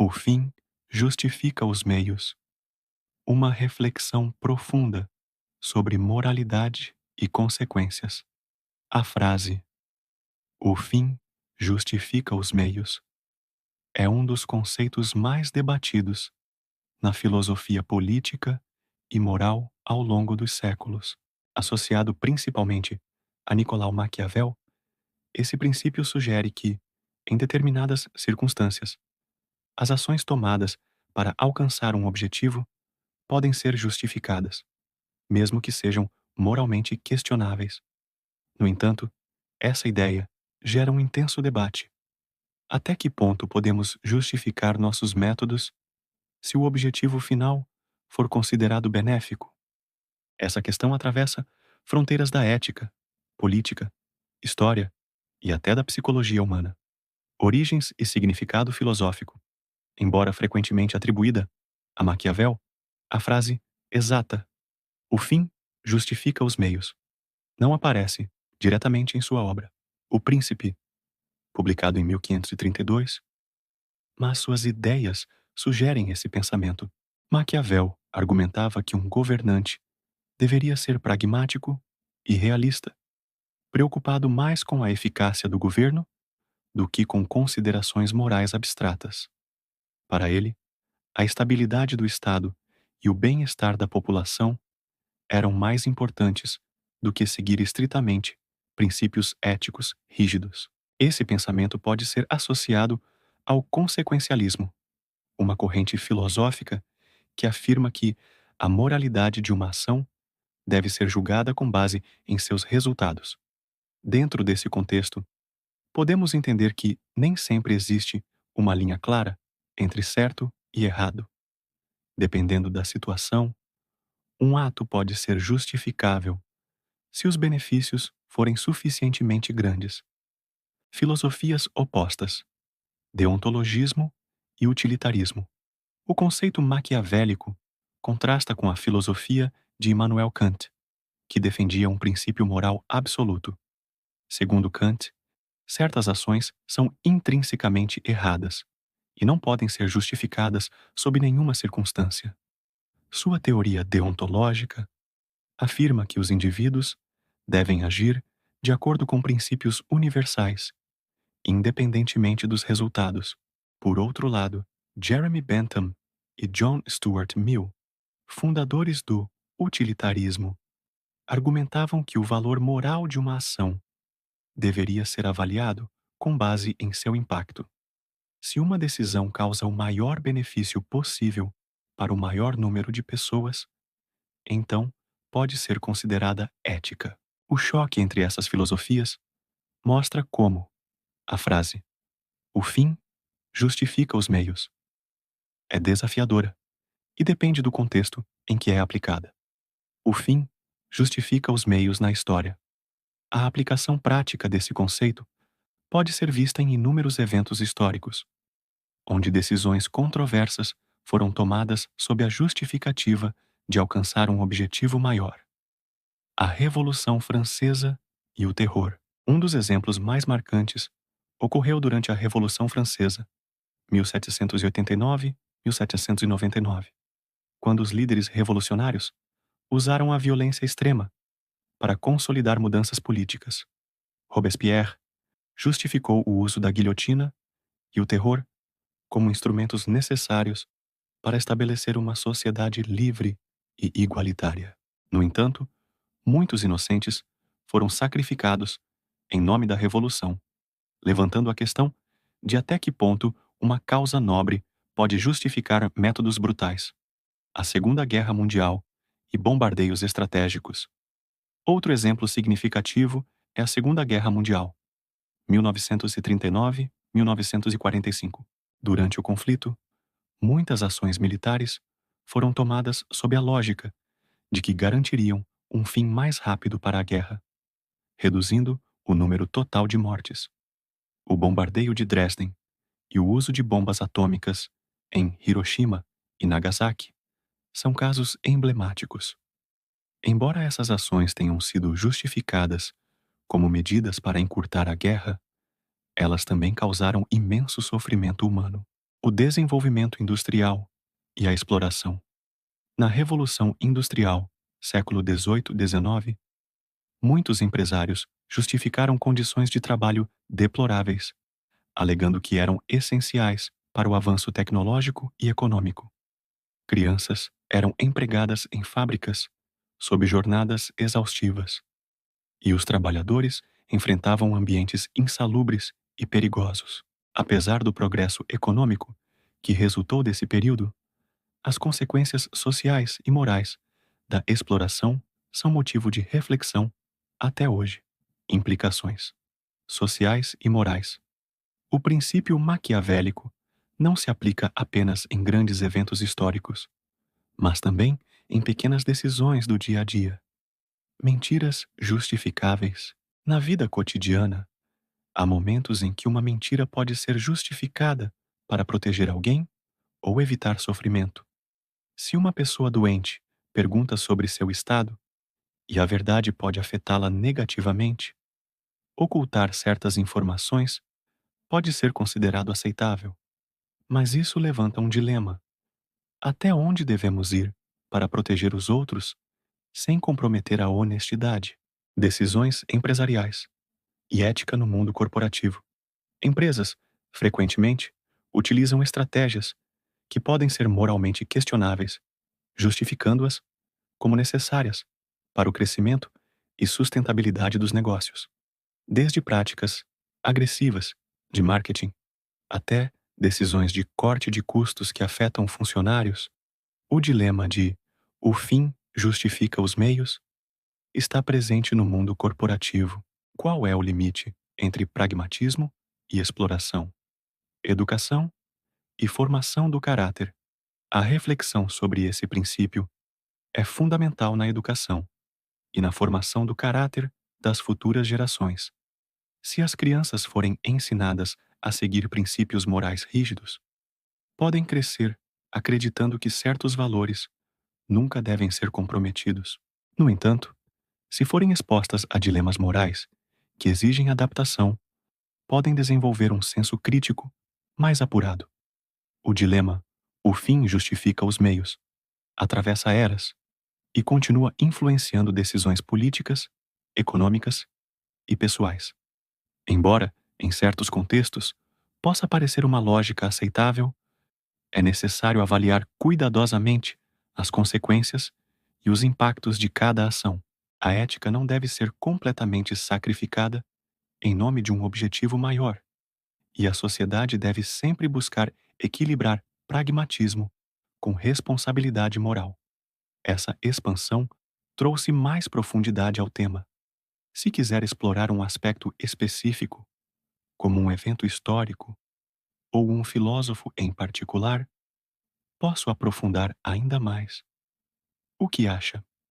O fim justifica os meios. Uma reflexão profunda sobre moralidade e consequências. A frase "o fim justifica os meios" é um dos conceitos mais debatidos na filosofia política e moral ao longo dos séculos. Associado principalmente a Nicolau Maquiavel, esse princípio sugere que, em determinadas circunstâncias, as ações tomadas para alcançar um objetivo podem ser justificadas, mesmo que sejam moralmente questionáveis. No entanto, essa ideia gera um intenso debate. Até que ponto podemos justificar nossos métodos se o objetivo final for considerado benéfico? Essa questão atravessa fronteiras da ética, política, história e até da psicologia humana. Origens e significado filosófico. Embora frequentemente atribuída a Maquiavel, a frase exata "o fim justifica os meios" não aparece diretamente em sua obra, O Príncipe, publicado em 1532, mas suas ideias sugerem esse pensamento. Maquiavel argumentava que um governante deveria ser pragmático e realista, preocupado mais com a eficácia do governo do que com considerações morais abstratas. Para ele, a estabilidade do Estado e o bem-estar da população eram mais importantes do que seguir estritamente princípios éticos rígidos. Esse pensamento pode ser associado ao consequencialismo, uma corrente filosófica que afirma que a moralidade de uma ação deve ser julgada com base em seus resultados. Dentro desse contexto, podemos entender que nem sempre existe uma linha clara entre certo e errado. Dependendo da situação, um ato pode ser justificável se os benefícios forem suficientemente grandes. Filosofias opostas: deontologismo e utilitarismo. O conceito maquiavélico contrasta com a filosofia de Immanuel Kant, que defendia um princípio moral absoluto. Segundo Kant, certas ações são intrinsecamente erradas e não podem ser justificadas sob nenhuma circunstância. Sua teoria deontológica afirma que os indivíduos devem agir de acordo com princípios universais, independentemente dos resultados. Por outro lado, Jeremy Bentham e John Stuart Mill, fundadores do utilitarismo, argumentavam que o valor moral de uma ação deveria ser avaliado com base em seu impacto. Se uma decisão causa o maior benefício possível para o maior número de pessoas, então pode ser considerada ética. O choque entre essas filosofias mostra como a frase "o fim justifica os meios" é desafiadora e depende do contexto em que é aplicada. O fim justifica os meios na história. A aplicação prática desse conceito pode ser vista em inúmeros eventos históricos, onde decisões controversas foram tomadas sob a justificativa de alcançar um objetivo maior. A Revolução Francesa e o terror. Um dos exemplos mais marcantes ocorreu durante a Revolução Francesa, 1789-1799, quando os líderes revolucionários usaram a violência extrema para consolidar mudanças políticas. Robespierre justificou o uso da guilhotina e o terror como instrumentos necessários para estabelecer uma sociedade livre e igualitária. No entanto, muitos inocentes foram sacrificados em nome da revolução, levantando a questão de até que ponto uma causa nobre pode justificar métodos brutais. A Segunda Guerra Mundial e bombardeios estratégicos. Outro exemplo significativo é a Segunda Guerra Mundial, 1939-1945. Durante o conflito, muitas ações militares foram tomadas sob a lógica de que garantiriam um fim mais rápido para a guerra, reduzindo o número total de mortes. O bombardeio de Dresden e o uso de bombas atômicas em Hiroshima e Nagasaki são casos emblemáticos. Embora essas ações tenham sido justificadas como medidas para encurtar a guerra, elas também causaram imenso sofrimento humano. O desenvolvimento industrial e a exploração. Na Revolução Industrial, século XVIII-XIX, muitos empresários justificaram condições de trabalho deploráveis, alegando que eram essenciais para o avanço tecnológico e econômico. Crianças eram empregadas em fábricas, sob jornadas exaustivas, e os trabalhadores enfrentavam ambientes insalubres e perigosos. Apesar do progresso econômico que resultou desse período, as consequências sociais e morais da exploração são motivo de reflexão até hoje. Implicações sociais e morais. O princípio maquiavélico não se aplica apenas em grandes eventos históricos, mas também em pequenas decisões do dia a dia. Mentiras justificáveis. Na vida cotidiana, há momentos em que uma mentira pode ser justificada para proteger alguém ou evitar sofrimento. Se uma pessoa doente pergunta sobre seu estado e a verdade pode afetá-la negativamente, ocultar certas informações pode ser considerado aceitável. Mas isso levanta um dilema. Até onde devemos ir para proteger os outros sem comprometer a honestidade? Decisões empresariais e ética no mundo corporativo. Empresas, frequentemente, utilizam estratégias que podem ser moralmente questionáveis, justificando-as como necessárias para o crescimento e sustentabilidade dos negócios. Desde práticas agressivas de marketing até decisões de corte de custos que afetam funcionários, o dilema de o fim justifica os meios está presente no mundo corporativo. Qual é o limite entre pragmatismo e exploração? Educação e formação do caráter. A reflexão sobre esse princípio é fundamental na educação e na formação do caráter das futuras gerações. Se as crianças forem ensinadas a seguir princípios morais rígidos, podem crescer acreditando que certos valores nunca devem ser comprometidos. No entanto, se forem expostas a dilemas morais que exigem adaptação, podem desenvolver um senso crítico mais apurado. O dilema, o fim justifica os meios, atravessa eras e continua influenciando decisões políticas, econômicas e pessoais. Embora, em certos contextos, possa parecer uma lógica aceitável, é necessário avaliar cuidadosamente as consequências e os impactos de cada ação. A ética não deve ser completamente sacrificada em nome de um objetivo maior, e a sociedade deve sempre buscar equilibrar pragmatismo com responsabilidade moral. Essa expansão trouxe mais profundidade ao tema. Se quiser explorar um aspecto específico, como um evento histórico ou um filósofo em particular, posso aprofundar ainda mais. O que acha?